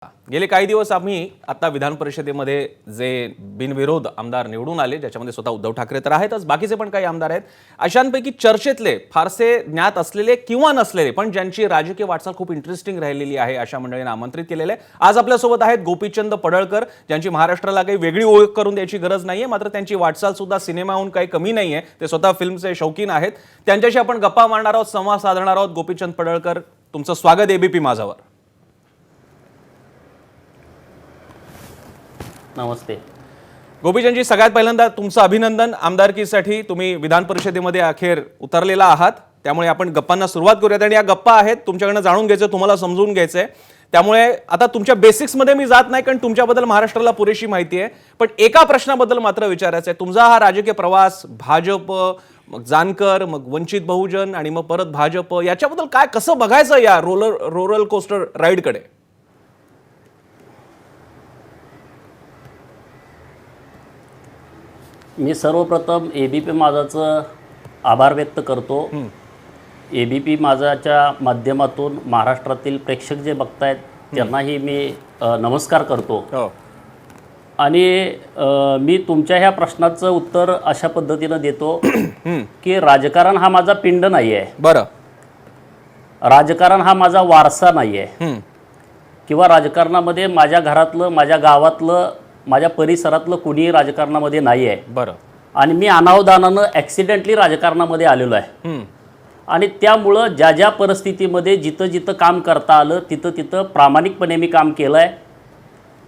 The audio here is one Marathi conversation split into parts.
गेले काही दिवस आम्ही आता विधान परिषदेमध्ये जे बिनविरोध आमदार निवडून आले, ज्याच्यामध्ये स्वतः उद्धव ठाकरे तर आहेतच, बाकीचे पण काही आमदार आहेत, अशांपैकी चर्चेतले फारसे ज्ञात असलेले किंवा नसलेले पण ज्यांची राजकीय वाटचाल खूप इंटरेस्टिंग राहिलेली आहे अशा मंडळींना आमंत्रित केलेले आहे। आज आपल्यासोबत आहेत गोपीचंद पडळकर, ज्यांची महाराष्ट्राला काही वेगळी ओळख करून द्यायची गरज नाहीये, मात्र त्यांची वाटचाल सुद्धा सिनेमाहून काही कमी नाहीये। ते स्वतः फिल्मचे शौकीन आहेत। त्यांच्याशी आपण गप्पा मारणार आहोत, संवाद साधणार आहोत। गोपीचंद पडळकर, तुमचं स्वागत एबीपी माझावर। नमस्ते गोपीचंदजी, सगळ्यात पहिल्यांदा तुमचं अभिनंदन। आमदारकीसाठी तुम्ही विधान परिषदेमध्ये अखेर उतरलेला आहात, त्यामुळे आपण गप्पांना सुरुवात करूयात। आणि या गप्पा आहेत तुमच्याकडनं जाणून घ्यायचं, तुम्हाला समजून घ्यायचंय, त्यामुळे आता तुमच्या बेसिक्समध्ये मी जात नाही, कारण तुमच्याबद्दल महाराष्ट्राला पुरेशी माहिती आहे। पण एका प्रश्नाबद्दल मात्र विचारायचं आहे। तुमचा हा राजकीय प्रवास, भाजप, मग जानकर, मग वंचित बहुजन आणि मग परत भाजप, याच्याबद्दल काय कसं बघायचं या रोलर कोस्टर राईडकडे? मी सर्वप्रथम एबीपी माझाचं आभार व्यक्त करतो। एबीपी माझाच्या माध्यमातून महाराष्ट्रातील प्रेक्षक जे बघतायत त्यांनाही मी नमस्कार करतो। आणि मी तुमच्या ह्या प्रश्नाचं उत्तर अशा पद्धतीनं देतो की राजकारण हा माझा पिंड नाही आहे। बरं, राजकारण हा माझा वारसा नाही आहे, किंवा राजकारणामध्ये माझ्या घरातलं, माझ्या गावातलं, माझ्या परिसरातलं कुणीही राजकारणामध्ये नाही आहे। बरं। आणि मी अनावधानानं ॲक्सिडेंटली राजकारणामध्ये आलेलो आहे। आणि त्यामुळं ज्या ज्या परिस्थितीमध्ये जिथं जिथं काम करता आलं तिथं तिथं प्रामाणिकपणे मी काम केलं आहे।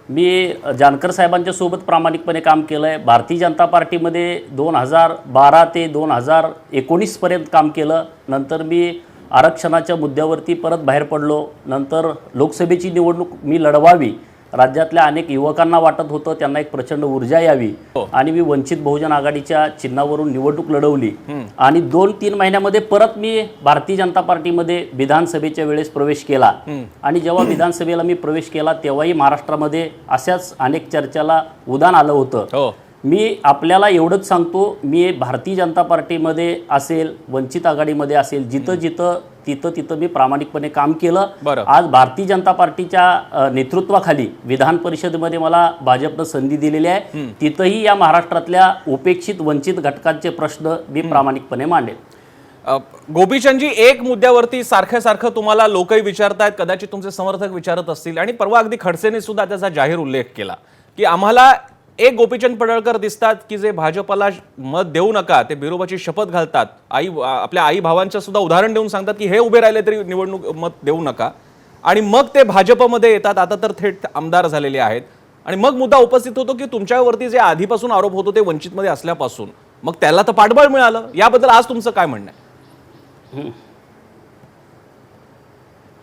मी जानकर साहेबांच्या सोबत प्रामाणिकपणे काम केलं आहे। भारतीय जनता पार्टीमध्ये 2012 ते 2019 पर्यंत काम केलं। नंतर मी आरक्षणाच्या मुद्द्यावरती परत बाहेर पडलो। नंतर लोकसभेची निवडणूक मी लढवावी, राज्यातल्या अनेक युवकांना वाटत होतं त्यांना एक प्रचंड ऊर्जा यावी, आणि मी वंचित बहुजन आघाडीच्या चिन्हावरून निवडणूक लढवली। आणि 2-3 महिन्यामध्ये परत मी भारतीय जनता पार्टीमध्ये विधानसभेच्या वेळेस प्रवेश केला। आणि जेव्हा विधानसभेला मी प्रवेश केला तेव्हाही महाराष्ट्रामध्ये अशाच अनेक चर्चाला उधाण आलं होतं। मी आपल्याला एवढंच सांगतो, मी भारतीय जनता पार्टीमध्ये असेल, वंचित आघाडीमध्ये असेल, तिथं तिथं मी प्रामाणिकपणे काम केलं। आज भारतीय जनता पार्टीच्या नेतृत्वाखाली विधान परिषदेमध्ये मला भाजपनं संधी दिलेली आहे। तिथंही या महाराष्ट्रातल्या उपेक्षित वंचित घटकांचे प्रश्न मी प्रामाणिकपणे मांडेल। गोपीचंदजी, एक मुद्द्यावरती सारखं तुम्हाला लोकही विचारतायत, कदाचित तुमचे समर्थक विचारत असतील, आणि परवा अगदी खडसेने सुद्धा त्याचा जाहीर उल्लेख केला की आम्हाला एक गोपीचंद पडळकर दिसतात की जे भाजपला मत देऊ नका, ते बिरोबाची शपथ घालतात, आपल्या आई भावांचं सुद्धा उदाहरण देऊन सांगतात की हे उभे राहिले तरी निवडणूक मत देऊ नका, आणि मग ते भाजपमध्ये येतात, आता तर थेट आमदार झालेले आहेत। आणि मग मुद्दा उपस्थित होतो की तुमच्यावरती जे आधीपासून आरोप होतो ते वंचितमध्ये असल्यापासून मग त्याला तर पाठबळ मिळालं, याबद्दल आज तुमचं काय म्हणणं आहे?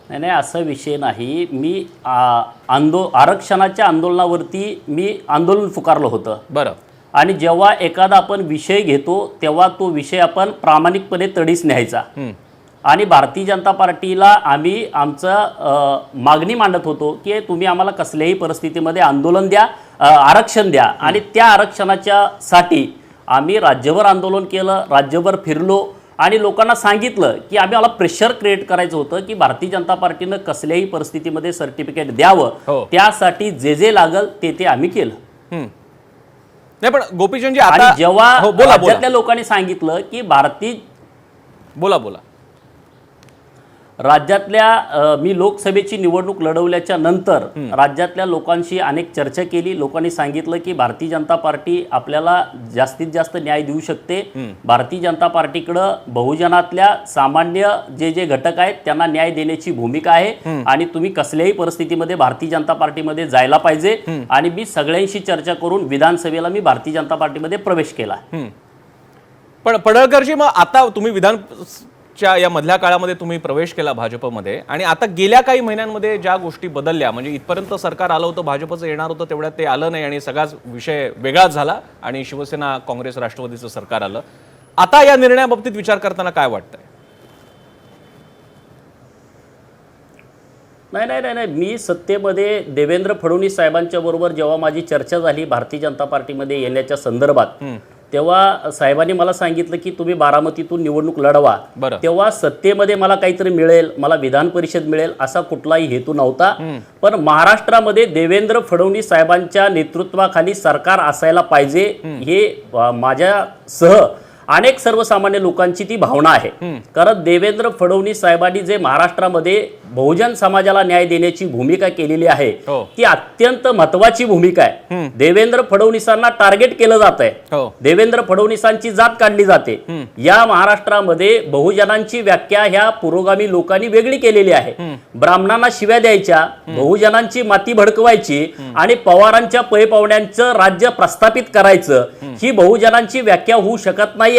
नाही, असा विषय नाही। मी आरक्षणाच्या आंदोलनावरती मी आंदोलन पुकारलं होतं। बरं। आणि जेव्हा एखादा आपण विषय घेतो तेव्हा तो विषय आपण प्रामाणिकपणे तडीस न्यायचा। आणि भारतीय जनता पार्टीला आम्ही आमचं मागणी मांडत होतो की तुम्ही आम्हाला कसल्याही परिस्थितीमध्ये आंदोलन द्या, आरक्षण द्या। आणि त्या आरक्षणाच्या साठी आम्ही राज्यभर आंदोलन केलं, राज्यभर फिरलो आणि लोकांना सांगितलं की आम्हाला प्रेशर क्रिएट करायचं होतं की भारतीय जनता पार्टीनं कसल्याही परिस्थितीमध्ये सर्टिफिकेट द्यावं, त्यासाठी जे जे लागल ते आम्ही केलं। नाही, पण गोपीचंदजी, आता जेव्हा राज्यातल्या लोकांनी सांगितलं की बोला राज्यातल्या मी लोकसभेची निवडणूक लढवल्याच्या नंतर राज्यातल्या लोकांशी अनेक चर्चा केली। लोकांनी सांगितलं की भारतीय जनता पार्टी आपल्याला जास्तीत जास्त न्याय देऊ शकते। भारतीय जनता पार्टीकडं बहुजनातल्या सामान्य जे घटक आहेत त्यांना न्याय देण्याची भूमिका आहे, आणि तुम्ही कसल्याही परिस्थितीमध्ये भारतीय जनता पार्टीमध्ये जायला पाहिजे। आणि मी सगळ्यांशी चर्चा करून विधानसभेला मी भारतीय जनता पार्टीमध्ये प्रवेश केला। पण पडळकरजी, मग आता तुम्ही या मधल्या काळामध्ये तुम्ही प्रवेश केला भाजपमध्ये, आणि आता गेल्या काही महिन्यांमध्ये ज्या गोष्टी बदलल्या, म्हणजे इथपर्यंत सरकार आलं होतं, भाजपचं येणार होतं, तेवढ्यात ते आलं नाही आणि सगळाच विषय वेगळाच झाला आणि शिवसेना, काँग्रेस, राष्ट्रवादीचं सरकार आलं। आता या निर्णयाबाबतीत विचार करताना काय वाटतंय? नाही, मी सत्तेमध्ये देवेंद्र फडणवीस साहेबांच्या बरोबर जेव्हा माझी चर्चा झाली भारतीय जनता पार्टीमध्ये येण्याच्या संदर्भात, तेव्हा साहेबांनी मला सांगितलं की तुम्ही बारामतीतून निवडणूक लढवा. बरं. तेव्हा सत्तेमध्ये मला काहीतरी मिळेल, मला विधान परिषद मिळेल असा कुठलाही हेतू नव्हता. पण महाराष्ट्रामध्ये देवेंद्र फडणवीस साहेबांच्या नेतृत्वाखाली सरकार असायला पाहिजे हे माझ्यासह अनेक सर्वसामान्य लोकांची ती भावना आहे. कारण देवेंद्र फडणवीस साहेबांनी जे महाराष्ट्रामध्ये बहुजन समाजाला न्याय देण्याची भूमिका केलेली आहे हो. ती अत्यंत महत्वाची भूमिका आहे. देवेंद्र फडणवीसांना टार्गेट केलं जात आहे. हो. देवेंद्र फडणवीसांची जात काढली जाते. या महाराष्ट्रामध्ये बहुजनांची व्याख्या ह्या पुरोगामी लोकांनी वेगळी केलेली आहे. ब्राह्मणांना शिव्या द्यायच्या, बहुजनांची माती भडकवायची आणि पवारांच्या पै पाहुण्यांचं राज्य प्रस्थापित करायचं, ही बहुजनांची व्याख्या होऊ शकत नाहीये.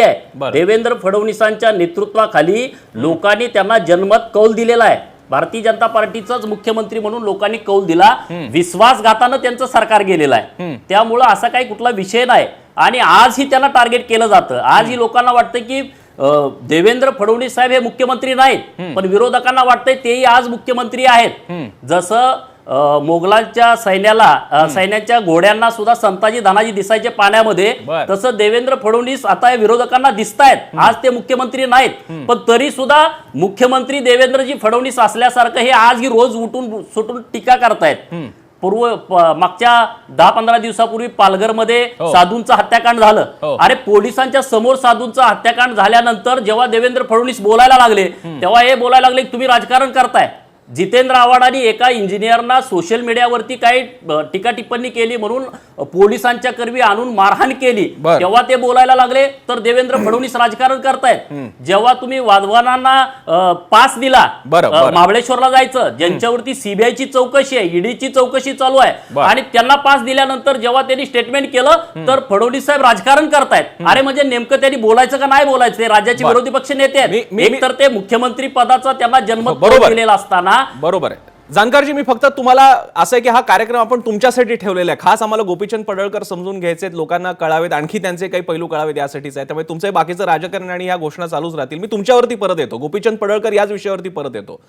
देवेंद्र फडणवीसांच्या नेतृत्वाखाली लोकांनी त्यांना जनमत कौल दिलेला आहे. भारतीय जनता पार्टीचाच मुख्यमंत्री म्हणून लोकांनी कौल दिला. विश्वासघातानं त्यांचं सरकार गेलेलं आहे. त्यामुळं असा काही कुठला विषय नाही. आणि आजही त्यांना टार्गेट केलं जातं. आजही लोकांना वाटतं की देवेंद्र फडणवीस साहेब हे मुख्यमंत्री नाहीत, पण विरोधकांना वाटतंय तेही आज मुख्यमंत्री आहेत. जसं मोगलांच्या सैन्याच्या घोड्यांना सुद्धा संताजी धनाजी दिसायचे पाण्यामध्ये, तसं देवेंद्र फडणवीस आता विरोधकांना दिसतायत. आज ते मुख्यमंत्री नाहीत, पण तरी सुद्धा मुख्यमंत्री देवेंद्रजी फडणवीस असल्यासारखं हे आजही रोज उठून सुटून टीका करतायत. मागच्या 10-15 दिवसापूर्वी पालघरमध्ये साधूंचं हत्याकांड झालं. अरे पोलिसांच्या समोर साधूंचं हत्याकांड झाल्यानंतर जेव्हा देवेंद्र फडणवीस बोलायला लागले तेव्हा हे बोलायला लागले की तुम्ही राजकारण करताय. जितेंद्र आव्हाडांनी एका इंजिनियरना सोशल मीडियावरती काही टीका टिप्पणी केली म्हणून पोलिसांच्या करवी आणून मारहाण केली, तेव्हा ते बोलायला लागले तर देवेंद्र फडणवीस राजकारण करतायत. जेव्हा तुम्ही वाधवानांना पास दिला महाबळेश्वरला जायचं, ज्यांच्यावरती सीबीआयची चौकशी आहे, ईडीची चौकशी चालू आहे, आणि त्यांना पास दिल्यानंतर जेव्हा त्यांनी स्टेटमेंट केलं तर फडणवीस साहेब राजकारण करतायत. अरे म्हणजे नेमकं त्यांनी बोलायचं का नाही बोलायचं? ते राज्याचे विरोधी पक्ष नेते आहेत. एक तर ते मुख्यमंत्री पदाचा त्यांना जन्म दिलेला असताना. बरोबर आहे जानकरजी, मी फक्त तुम्हाला असं आहे की हा कार्यक्रम आपण तुमच्यासाठी ठेवलेला आहे. खास आम्हाला गोपीचंद पडळकर समजून घ्यायचे, लोकांना कळावेत, आणखी त्यांचे काही पैलू कळावेत यासाठीच आहे. त्यामुळे तुमचे बाकीचं राजकारण आणि ह्या घोषणा चालूच राहतील. मी तुमच्यावरती परत येतो, गोपीचंद पडळकर याच विषयावरती परत येतो.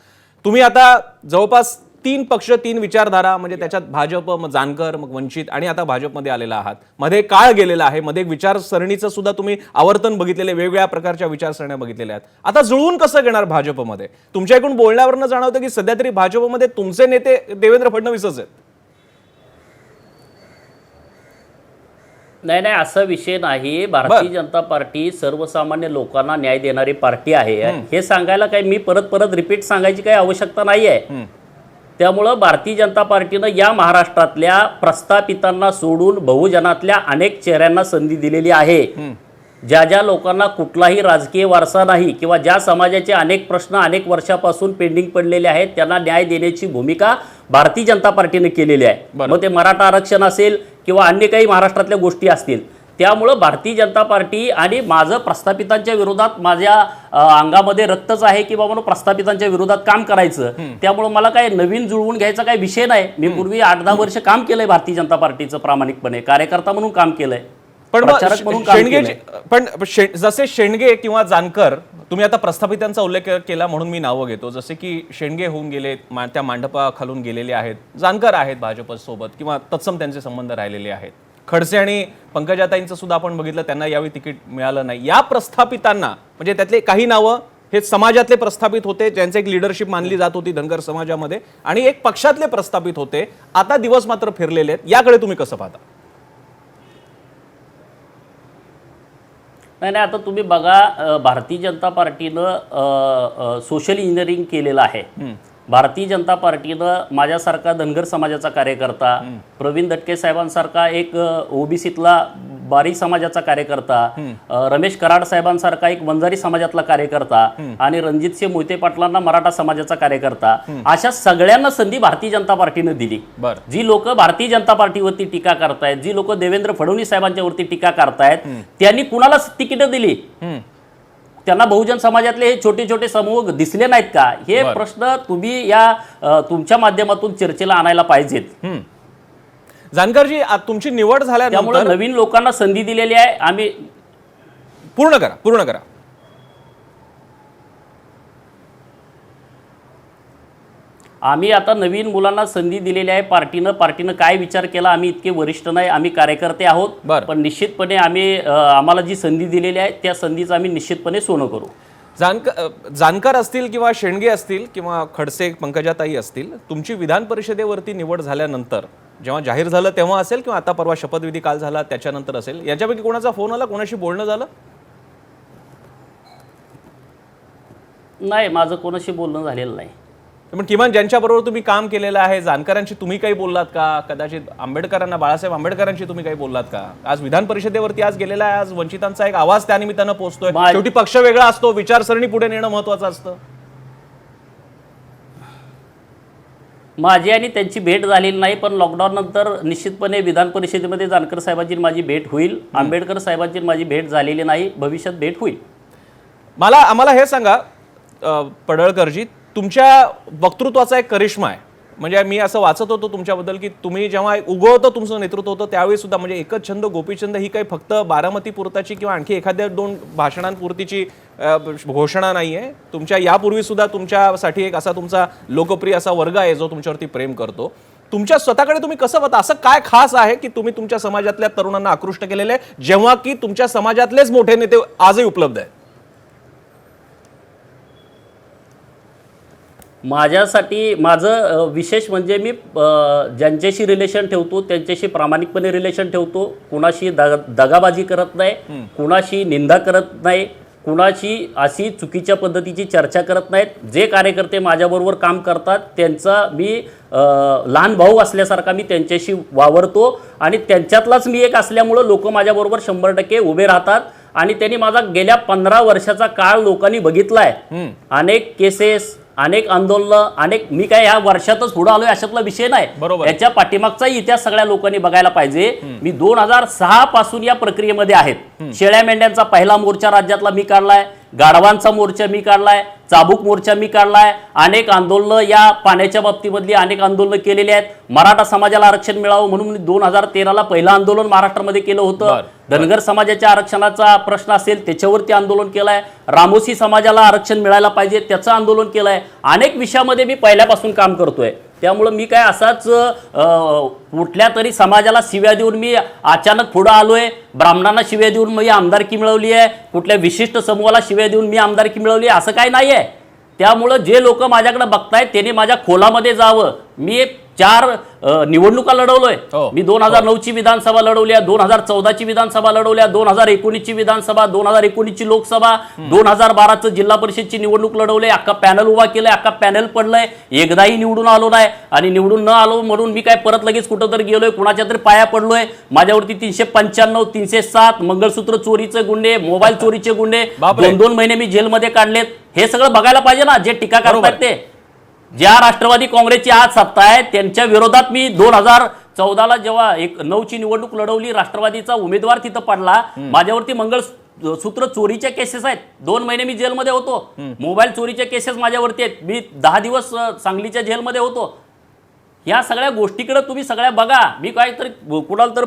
तुम्ही आता जवळपास 3 पक्ष 3 विचारधारा, म्हणजे त्याच्यात भाजप, मग जानकर, मग वंचित आणि आता भाजपमध्ये आलेला आहात. मध्ये काळ गेलेला आहे, मध्ये एक विचारसरणीचं सुद्धा तुम्ही आवर्तन बघितलेले, वेगवेगळ्या प्रकारच्या विचारसरण्या बघितलेल्या आहेत. आता जुळवून कसं घेणार भाजपमध्ये? तुमच्या एकूण बोलण्यावरनं जाणवतं की सध्या तरी भाजपमध्ये तुमचे नेते देवेंद्र फडणवीसच आहेत. नाही, असा विषय नाही. भारतीय जनता पार्टी सर्वसामान्य लोकांना न्याय देणारी पार्टी आहे. हे सांगायला काही मी परत रिपीट सांगायची काही आवश्यकता नाही आहे. त्यामुळं भारतीय जनता पार्टीनं या महाराष्ट्रातल्या प्रस्थापितांना सोडून बहुजनातल्या अनेक चेहऱ्यांना संधी दिलेली आहे. ज्या लोकांना कुठलाही राजकीय वारसा नाही किंवा ज्या समाजाचे अनेक प्रश्न अनेक वर्षापासून पेंडिंग पडलेले आहेत त्यांना न्याय देण्याची भूमिका भारतीय जनता पार्टीने केलेली आहे. मग ते मराठा आरक्षण असेल किंवा अन्य काही महाराष्ट्रातल्या गोष्टी असतील. त्यामुळं भारतीय जनता पार्टी आणि माझं प्रस्थापितांच्या विरोधात माझ्या अंगामध्ये रक्तच आहे की बाबा प्रस्थापितांच्या विरोधात काम करायचं. त्यामुळं मला काय नवीन जुळवून घ्यायचा काही विषय नाही. मी पूर्वी 8-10 वर्ष काम केलंय भारतीय जनता पार्टीचं, प्रामाणिकपणे कार्यकर्ता म्हणून काम केलंय, प्रचारक म्हणून काम केलंय. पण जसे शेंडगे किंवा जानकर, तुम्ही आता प्रस्थापितांचा उल्लेख केला म्हणून मी नावं घेतो, जसे की शेंडगे होऊन गेले, त्या मांडपा खालून गेलेले आहेत, जानकर आहेत भाजपसोबत किंवा तत्सम त्यांचे संबंध राहिलेले आहेत. खडसे आणि पंकजाताईंचं सुद्धा आपण बघितलं, त्यांना यावेळी तिकीट मिळालं नाही. या प्रस्थापितांना, म्हणजे त्यातले काही नावं हे समाजातले प्रस्थापित होते, ज्यांचे एक लिडरशिप मानली जात होती धनगर समाजामध्ये, आणि एक पक्षातले प्रस्थापित होते, आता दिवस मात्र फिरलेले आहेत. याकडे तुम्ही कसं पाहता? नाही, आता तुम्ही बघा, भारतीय जनता पार्टीनं सोशल इंजिनिअरिंग केलेलं आहे. भारतीय जनता पार्टीनं माझ्यासारखा धनगर समाजाचा कार्यकर्ता, प्रवीण दटके साहेबांसारखा एक ओबीसीतला बारी समाजाचा कार्यकर्ता, रमेश कराड साहेबांसारखा एक वंजारी समाजातला कार्यकर्ता आणि रणजितसिंह मोहिते पाटलांना मराठा समाजाचा कार्यकर्ता, अशा सगळ्यांना संधी भारतीय जनता पार्टीने दिली. जी लोक भारतीय जनता पार्टीवरती टीका करतायत, जी लोक देवेंद्र फडणवीस साहेबांच्या वरती टीका करतायत, त्यांनी कुणाला तिकीट दिली? त्यांना बहुजन समाजातले हे छोटे छोटे समूह दिसले नाहीत का? हे प्रश्न तुम्ही या तुमच्या माध्यमातून चर्चेला आणायला पाहिजेत. जानकरजी, तुमची निवड झाल्यानंतर नवीन लोकांना संधी दिलेली आहे. आम्ही पूर्ण करा. आम्ही आता नवीन मुलांना संधी दिलेली आहे पार्टीनं काय विचार केला, आम्ही इतके वरिष्ठ नाही, आम्ही कार्यकर्ते आहोत. बरं. पण निश्चितपणे आम्ही आम्हाला जी संधी दिलेली आहे त्या संधीचं आम्ही निश्चितपणे सोनं करू. जानकर असतील किंवा शेंडगे असतील किंवा खडसे पंकजाताई असतील, तुमची विधान परिषदेवरती निवड झाल्यानंतर जेव्हा जाहीर झालं तेव्हा असेल किंवा आता परवा शपथविधी काल झाला त्याच्यानंतर असेल, याच्यापैकी कोणाचा फोन आला, कोणाशी बोलणं झालं? नाही, माझं कोणाशी बोलणं झालेलं नाही. पण किमान ज्यांच्याबरोबर तुम्ही काम केलेलं आहे, जानकरांशी तुम्ही काही बोललात का? कदाचित आंबेडकरांना, बाळासाहेब आंबेडकरांशी तुम्ही काही बोललात का? आज विधान परिषदेवरती आज गेलेला आहे, आज वंचितांचा एक आवाज त्यानिमित्तानं पोहोचतोय. शेवटी पक्ष वेगळा असतो, विचारसरणी पुढे नेणं महत्वाचं असतं. माझी आणि त्यांची भेट झालेली नाही, पण लॉकडाऊन नंतर निश्चितपणे विधान परिषदेमध्ये जानकर साहेबांची माझी भेट होईल. आंबेडकर साहेबांची माझी भेट झालेली नाही, भविष्यात भेट होईल. आम्हाला हे सांगा पडळकरजी, तुमच्या वक्तृत्वाचा एक करिश्मा आहे. म्हणजे मी असं वाचत होतो तुमच्याबद्दल की तुम्ही जेव्हा उगवतं तुमचं नेतृत्व होतं त्यावेळी सुद्धा म्हणजे एकच छंद गोपीचंद ही काही फक्त बारामती पुरताची किंवा आणखी एखाद्या 2 भाषणांपुरतीची घोषणा नाही आहे. तुमच्या यापूर्वी सुद्धा तुमच्यासाठी एक असा तुमचा लोकप्रिय असा वर्ग आहे जो तुमच्यावरती प्रेम करतो. तुमच्या स्वतःकडे तुम्ही कसं बघता, असं काय खास आहे की तुम्ही तुमच्या समाजातल्या तरुणांना आकृष्ट केलेले आहे जेव्हा की तुमच्या समाजातलेच मोठे नेते आजही उपलब्ध आहेत? माझ्यासाठी माझं विशेष म्हणजे मी ज्यांच्याशी रिलेशन ठेवतो त्यांच्याशी प्रामाणिकपणे रिलेशन ठेवतो. कुणाशी दगाबाजी करत नाही, कुणाशी निंदा करत नाही, कुणाशी अशी चुकीच्या पद्धतीची चर्चा करत नाहीत. जे कार्यकर्ते माझ्याबरोबर काम करतात त्यांचा मी लहान भाऊ असल्यासारखा मी त्यांच्याशी वावरतो आणि त्यांच्यातलाच मी एक असल्यामुळं लोक माझ्याबरोबर 100% उभे राहतात. आणि त्यांनी माझा गेल्या 15 वर्षाचा काळ लोकांनी बघितलाय. अनेक केसेस, अनेक आंदोलन, मी काय ह्या वर्षातच पुढे आलोय अशातला विषय नाही. याच्या पाठीमागचा इतिहास सगळ्या लोकांनी बघायला पाहिजे. मी 2006 पासून या प्रक्रियेमध्ये आहेत. शेळ्या मेंढ्यांचा पहिला मोर्चा राज्यातला मी काढलाय, गाढवांचा मोर्चा मी काढलाय, चाबूक मोर्चा मी काढलाय, अनेक आंदोलनं या पाण्याच्या बाबतीमधली अनेक आंदोलनं केलेली आहेत. मराठा समाजाला आरक्षण मिळावं म्हणून 2013ला पहिलं आंदोलन महाराष्ट्रामध्ये केलं होतं. धनगर समाजाच्या आरक्षणाचा प्रश्न असेल त्याच्यावरती आंदोलन केलंय. रामोसी समाजाला आरक्षण मिळायला पाहिजे त्याचं आंदोलन केलंय. अनेक विषयामध्ये मी पहिल्यापासून काम करतोय. त्यामुळं मी काय असाच कुठल्या तरी समाजाला शिव्या देऊन मी अचानक पुढे आलोय, ब्राह्मणांना शिव्या देऊन मी आमदारकी मिळवली आहे, कुठल्या विशिष्ट समूहाला शिव्या देऊन मी आमदारकी मिळवली आहे, असं काय नाही आहे. त्यामुळं जे लोक माझ्याकडे बघतायत त्यांनी माझ्या खोलामध्ये जावं. मी 4 निवडणुका लढवलोय. मी 2009ची विधानसभा लढवल्या, 2014ची विधानसभा लढवल्या, 2019ची विधानसभा, 2019ची लोकसभा, 2012चं जिल्हा परिषदची निवडणूक लढवले. अख्खा पॅनल उभा केलाय, अख्खा पॅनल पडलंय, एकदाही निवडून आलो नाही. आणि निवडून न आलो म्हणून मी काय परत लगेच कुठं तरी गेलोय, कुणाच्या तरी पाया पडलोय. माझ्यावरती 395, 307 मंगळसूत्र चोरीचे गुन्हे, मोबाईल चोरीचे गुन्हे 2-2 महिने मी जेलमध्ये काढलेत. हे सगळं बघायला पाहिजे ना जे टीका करतात ते. ज्या राष्ट्रवादी काँग्रेसची आज सत्ता आहे त्यांच्या विरोधात मी 2014ला जेव्हा 9ची निवडणूक लढवली, राष्ट्रवादीचा उमेदवार तिथं पडला. माझ्यावरती मंगळसूत्र चोरीच्या केसेस आहेत. 2 महिने मी जेलमध्ये होतो. मोबाईल चोरीच्या केसेस माझ्यावरती आहेत. मी 10 दिवस सांगलीच्या जेलमध्ये होतो. या सगळ्या गोष्टीकडे तुम्ही सगळ्या बघा. मी काहीतरी कुणाला तर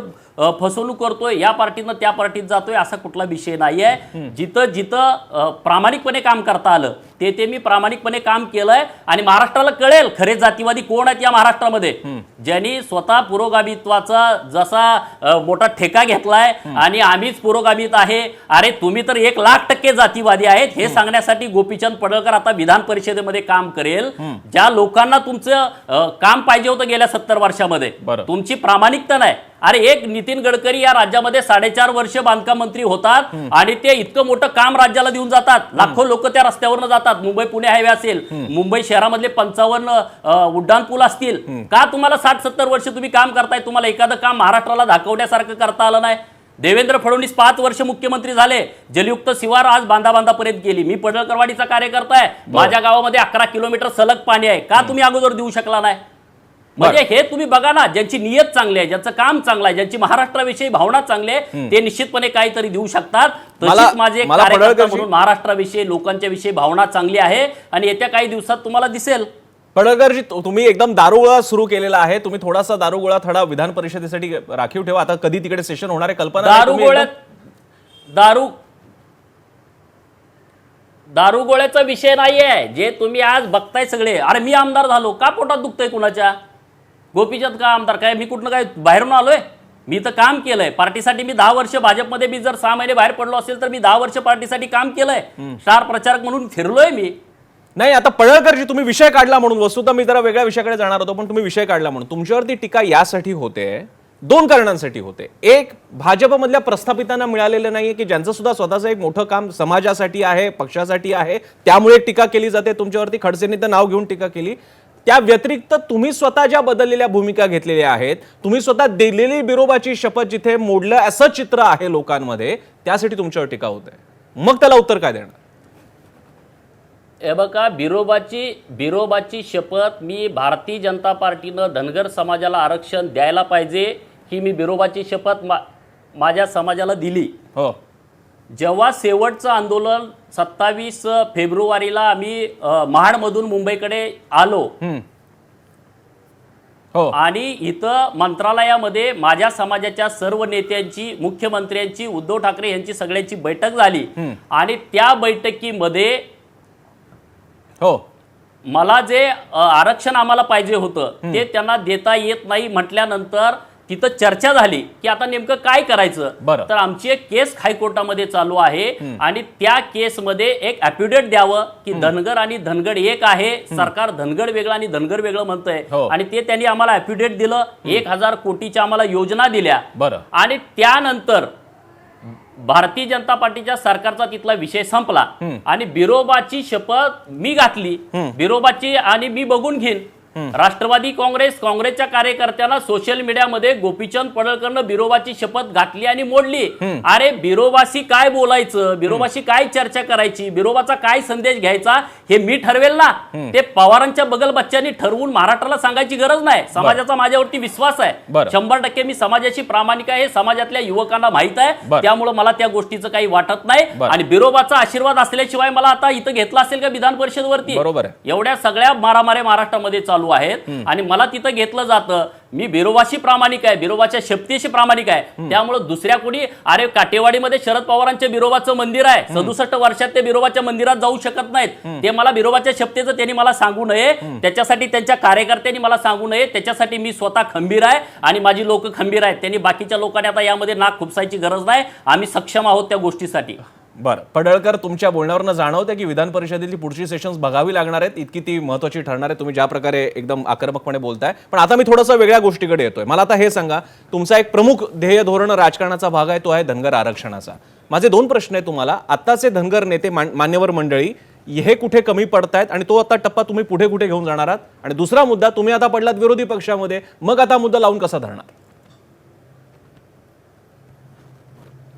फसवणूक करतोय, या पार्टीनं त्या पार्टीत जातोय असा कुठला विषय नाही आहे. जिथं जिथं प्रामाणिकपणे काम करता आलं ते मी प्रामाणिकपणे काम केलंय. आणि महाराष्ट्राला कळेल खरे जातीवादी कोण आहेत या महाराष्ट्रामध्ये, ज्यांनी स्वतः पुरोगामित्वाचा जसा मोठा ठेका घेतलाय आणि आम्हीच पुरोगामित आहे. अरे तुम्ही तर 1,00,000% जातीवादी आहेत हे सांगण्यासाठी गोपीचंद पडळकर आता विधान परिषदेमध्ये काम करेल. ज्या लोकांना तुमचं काम पाहिजे होतं गेल्या 70 वर्षामध्ये, तुमची प्रामाणिकता नाही. अरे एक नितीन गडकरी या राज्यामध्ये 4.5 वर्ष बांधकाम मंत्री होतात आणि ते इतकं मोठं काम राज्याला देऊन जातात. लाखो लोक त्या रस्त्यावरनं जातात. मुंबई पुणे हायवे असेल, मुंबई शहरामधले 55 उड्डाण पूल असतील. का तुम्हाला 60-70 वर्ष तुम्ही काम करताय, तुम्हाला एखादं काम महाराष्ट्राला दाखवण्यासारखं करता आलं नाही? देवेंद्र फडणवीस 5 वर्ष मुख्यमंत्री झाले, जलयुक्त शिवार आज बांधापर्यंत गेली. मी पडळकरवाडीचा कार्यकर्ता आहे, माझ्या गावामध्ये 11 किलोमीटर सलग पाणी आहे. का तुम्ही अगोदर देऊ शकला नाही? म्हणजे हे तुम्ही बघा ना, ज्यांची नियत चांगली आहे, ज्यांचं काम चांगलं आहे, ज्यांची महाराष्ट्राविषयी भावना चांगली आहे ते निश्चितपणे काहीतरी देऊ शकतात. तशीच माझे कार्यकर्ता म्हणून महाराष्ट्राविषयी लोकांच्या विषयी भावना चांगली आहे आणि येत्या काही दिवसात तुम्हाला दिसेल. पडळकरजी, तुम्ही एकदम दारुगोळा सुरू केलेला आहे. तुम्ही थोडासा दारुगोळा थोडा विधान परिषदेसाठी राखीव ठेवा. आता कधी तिकडे सेशन होणार आहे कल्पना? दारुगोळ्याचा विषय नाहीये. जे तुम्ही आज बघताय सगळे, अरे मी आमदार झालो का पोटात दुखतंय कुणाच्या? गोपीचंद का आमदार काय? मी कुठनं काय बाहेरून आलोय? मी तर काम केलंय पार्टीसाठी. मी 10 वर्ष भाजपमध्ये, मी जर 6 महिने बाहेर पडलो असेल तर मी 10 वर्ष पार्टीसाठी काम केलंय. स्टार प्रचारक म्हणून फिरलोय मी. नाही, आता पडळकरजी तुम्ही विषय काढला म्हणून, वस्तुतः मी जरा वेगळ्या विषयाकडे जाणार होतो, पण तुम्ही विषय काढला म्हणून तुमच्यावरती टीका यासाठी होते, 2 कारणांसाठी होते. एक, भाजपमधल्या प्रस्थापितांना मिळालेलं नाहीये की ज्यांचं सुद्धा स्वतःचं एक मोठं काम समाजासाठी आहे, पक्षासाठी आहे, त्यामुळे टीका केली जाते तुमच्यावरती. खडसेंनी तर नाव घेऊन टीका केली. त्या व्यतिरिक्त तुम्ही स्वतः ज्या बदललेल्या भूमिका घेतलेल्या आहेत, तुम्ही स्वतः दिलेली बिरोबाची शपथ जिथे मोडलं असं चित्र आहे लोकांमध्ये, त्यासाठी तुमच्यावर टीका होते. मग त्याला उत्तर काय देणार? हे बघा, बिरोबाची शपथ मी भारतीय जनता पार्टीनं धनगर समाजाला आरक्षण द्यायला पाहिजे ही मी बिरोबाची शपथ माझ्या समाजाला दिली. हो, जेव्हा शेवटचं आंदोलन 27 फेब्रुवारीला आम्ही महाडमधून मुंबईकडे आलो हो, आणि इथं मंत्रालयामध्ये माझ्या समाजाच्या सर्व नेत्यांची, मुख्यमंत्र्यांची, उद्धव ठाकरे यांची सगळ्यांची बैठक झाली आणि त्या बैठकीमध्ये हो, मला जे आरक्षण आम्हाला पाहिजे होतं ते त्यांना देता येत नाही म्हटल्यानंतर तिथं चर्चा झाली की आता नेमकं काय करायचं. बरं. तर आमची एक केस हायकोर्टामध्ये चालू आहे आणि त्या केसमध्ये एक ॲफिडेव्हिट द्यावं की धनगर आणि धनगड एक आहे, सरकार धनगड वेगळं आणि धनगर वेगळं म्हणतंय. हो. आणि ते त्यांनी आम्हाला ॲफिडेव्हिट दिलं. 1000 कोटीच्या आम्हाला योजना दिल्या. बरं. आणि त्यानंतर भारतीय जनता पार्टीच्या सरकारचा तिथला विषय संपला आणि बिरोबाची शपथ मी घातली. बिरोबाची आणि मी बघून घेईन. राष्ट्रवादी काँग्रेसच्या कार्यकर्त्यांना सोशल मीडियामध्ये गोपीचंद पडळकरनं बिरोबाची शपथ घातली आणि मोडली. अरे बिरोबाशी काय बोलायचं, बिरोबाशी काय चर्चा करायची, बिरोबाचा काय संदेश घ्यायचा हे मी ठरवेल ना. ते पवारांच्या बगल बच्च्यांनी ठरवून महाराष्ट्राला सांगायची गरज नाही. समाजाचा माझ्यावरती विश्वास आहे. 100% मी समाजाशी प्रामाणिक आहे हे समाजातल्या युवकांना माहित आहे. त्यामुळे मला त्या गोष्टीचं काही वाटत नाही. आणि बिरोबाचा आशीर्वाद असल्याशिवाय मला आता इथं घेतला असेल का विधान परिषदवरती? बरोबर आहे. एवढ्या सगळ्या मारामाऱ्या महाराष्ट्रामध्ये चालू आहेत आणि मला तिथं घेतलं जातं. मी बिरोबाशी प्रामाणिक आहे, बिरोबाच्या शपथेशी प्रामाणिक आहे. त्यामुळे दुसऱ्या कोणी, अरे काटेवाडीमध्ये शरद पवारांच्या बिरोबाचं मंदिर आहे, 67 वर्षात ते बिरोबाच्या मंदिरात जाऊ शकत नाहीत. ते मला बिरोबाच्या शपथेचं त्यांनी मला सांगू नये, त्याच्यासाठी त्यांच्या कार्यकर्त्यांनी मला सांगू नये. त्याच्यासाठी मी स्वतः खंबीर आहे आणि माझी लोक खंबीर आहेत. त्यांनी बाकीच्या लोकांनी आता यामध्ये नाक खुपसायची गरज नाही. आम्ही सक्षम आहोत त्या गोष्टीसाठी. बरं, पडळकर, तुमच्या बोलण्यावरनं जाणवतं की विधान परिषदेतली पुढची सेशन्स बघावी लागणार आहेत, इतकी ती महत्त्वाची ठरणार आहे. तुम्ही ज्या प्रकारे एकदम आक्रमकपणे बोलताय. पण आता मी थोडंसं वेगळ्या गोष्टीकडे येतोय. मला आता हे सांगा, तुमचा एक प्रमुख ध्येय धोरण राजकारणाचा भाग आहे, तो आहे धनगर आरक्षणाचा. माझे 2 प्रश्न आहेत तुम्हाला. आत्ताचे धनगर नेते, मान्यवर मंडळी, हे कुठे कमी पडतायत आणि तो आता टप्पा तुम्ही पुढे कुठे घेऊन जाणार आहात? आणि दुसरा मुद्दा, तुम्ही आता पडलात विरोधी पक्षामध्ये, मग आता मुद्दा लावून कसा धरणार?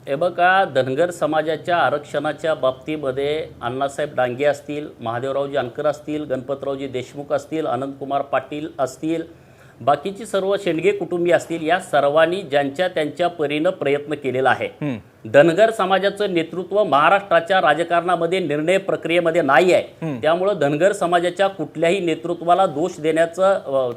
हे बघा, धनगर समाजाच्या आरक्षणाच्या बाबतीमध्ये अण्णासाहेब डांगे असतील, महादेवरावजी जानकर असतील, गणपतरावजी देशमुख असतील, अनंतकुमार पाटील असतील, बाकीची सर्व शेंडगे कुटुंबीय असतील, या सर्वांनी ज्यांच्या त्यांच्या परीनं प्रयत्न केलेला आहे. धनगर समाजाचं नेतृत्व महाराष्ट्राच्या राजकारणामध्ये, निर्णय प्रक्रियेमध्ये नाही आहे. त्यामुळं धनगर समाजाच्या कुठल्याही नेतृत्वाला दोष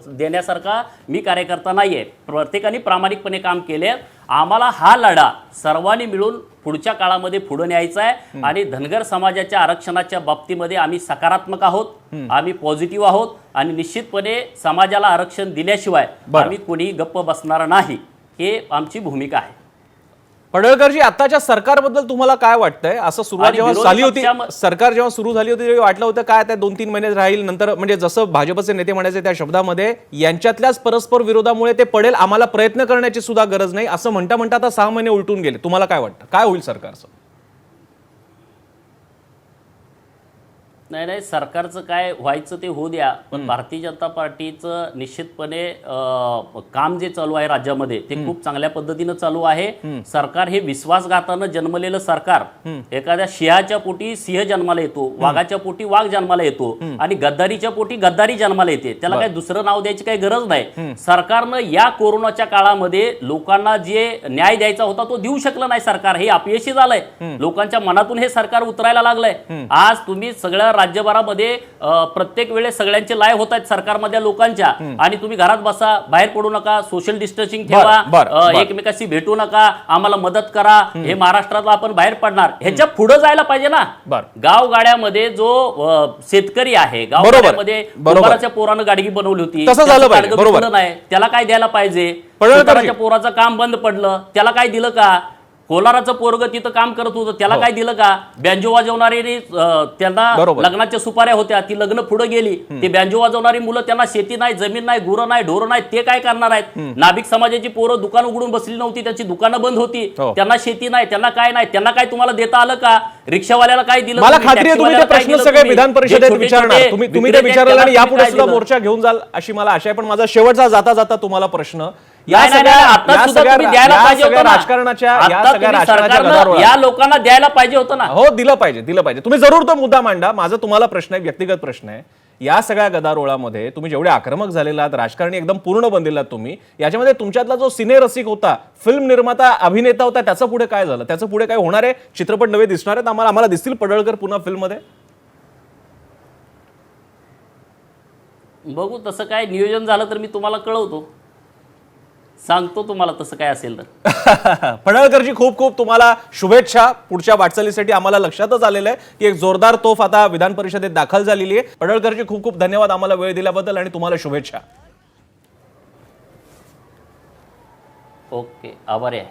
देण्यासारखा मी कार्यकर्ता नाही आहे. प्रत्येकाने प्रामाणिकपणे काम केले. आम्हाला हा लढा सर्वांनी मिळून पुढच्या काळामध्ये पुढे न्यायचा आहे आणि धनगर समाजाच्या आरक्षणाच्या बाबतीमध्ये आम्ही सकारात्मक आहोत, आम्ही पॉझिटिव्ह आहोत आणि निश्चितपणे समाजाला आरक्षण दिल्याशिवाय आम्ही कोणी गप्प बसणार नाही, हे आमची भूमिका आहे. पडळकरजी, आताच्या सरकारबद्दल तुम्हाला काय वाटतंय? असं सुरुवात जेव्हा झाली होती, सरकार जेव्हा सुरू झाली होती, तेव्हा वाटलं होतं काय त्या 2-3 महिने राहील, नंतर म्हणजे जसं भाजपचे नेते म्हणायचे त्या शब्दामध्ये, यांच्यातल्याच परस्पर विरोधामुळे ते पडेल, आम्हाला प्रयत्न करण्याची सुद्धा गरज नाही, असं म्हणता म्हणता आता 6 महिने उलटून गेले. तुम्हाला काय वाटतं, काय होईल सरकारचं? नाही, सरकारचं काय व्हायचं ते होऊ द्या, पण भारतीय जनता पार्टीचं निश्चितपणे काम जे चालू आहे राज्यामध्ये ते खूप चांगल्या पद्धतीनं चालू आहे. सरकार हे विश्वासघातानं जन्मलेलं सरकार. एखाद्या सिंहाच्या पोटी सिंह जन्माला येतो, वाघाच्या पोटी वाघ जन्माला येतो आणि गद्दारीच्या पोटी गद्दारी जन्माला येते. त्याला काही दुसरं नाव द्यायची काही गरज नाही. सरकारनं या कोरोनाच्या काळामध्ये लोकांना जे न्याय द्यायचा होता तो देऊ शकलं नाही. सरकार हे अपयशी झालंय. लोकांच्या मनातून हे सरकार उतरायला लागलंय. आज तुम्ही सगळं राज्यभरामध्ये प्रत्येक वेळेस सगळ्यांचे लाय होत आहेत सरकारमधल्या लोकांच्या, आणि तुम्ही घरात बसा, बाहेर पडू नका, सोशल डिस्टन्सिंग ठेवा, बर. एकमेकाशी भेटू नका, आम्हाला मदत करा, हे महाराष्ट्रातला आपण बाहेर पडणार, ह्याच्या पुढे जायला पाहिजे ना. बर. गावगाड्यामध्ये जो शेतकरी आहे, गावगाड्यामध्ये कुंभाराच्या पोरानं गाडगी बनवली होती, तसं झालं पाहिजे. बरोबर. नाही, त्याला काय द्यायला पाहिजे? पडळकरजी. कुंभाराच्या पोराचं काम बंद पडलं, त्याला काय दिलं का? कोलाराचं पोरग तिथं काम करत होतं, त्याला काय दिलं का? बँजो वाजवणारी त्यांना बरोबर. लग्नाच्या सुपाऱ्या होत्या, ती लग्न पुढे गेली, ते बँजो वाजवणारी मुलं, त्यांना शेती नाही, जमीन नाही, गुरं नाही, ढोरं नाही, ते काय करणार आहेत? नाभिक समाजाची पोरं दुकान उघडून बसली नव्हती, त्यांची दुकानं बंद होती, त्यांना शेती नाही, त्यांना काय नाही, त्यांना काय तुम्हाला देता आलं का? रिक्षावाल्याला काय दिलं? मला खात्री आहे तुम्ही ते प्रश्न सगळे विधान परिषदेत विचारणार, तुम्ही ते विचारला आणि यापुढे सुद्धा मोर्चा घेऊन जाल अशी मला आशा आहे. पण माझा शेवटचा जाता जाता तुम्हाला प्रश्न, या सगळ्या राजकारणाच्या या लोकांना द्यायला पाहिजे होतं ना. हो, दिलं पाहिजे. तुम्ही जरूर तो मुद्दा मांडा. माझा तुम्हाला प्रश्न आहे, व्यक्तिगत प्रश्न आहे. या सगळ्या गदारोळामध्ये तुम्ही जेवढे आक्रमक झालेला आहात, राजकारणी एकदम पूर्ण बनलेला तुम्ही, याच्यामध्ये तुमच्यातला जो सिने रसिक होता, फिल्म निर्माता, अभिनेता होता, त्याचं पुढे काय झालं? त्याचं पुढे काय होणार आहे? चित्रपट नवे दिसणार आहेत आम्हाला दिसतील पडळकर पुन्हा फिल्म मध्ये? बघू, तसं काय नियोजन झालं तर मी तुम्हाला कळवतो, सांगतो तुम्हाला तसं काय असेल तर. पडळकरजी, खूप खूप तुम्हाला शुभेच्छा पुढच्या वाटचालीसाठी. आम्हाला लक्षातच आलेलं आहे की एक जोरदार तोफ आता विधान परिषदेत दाखल झालेली आहे. पडळकरजी, खूप खूप धन्यवाद आम्हाला वेळ दिल्याबद्दल आणि तुम्हाला शुभेच्छा. ओके, आभारी आहे.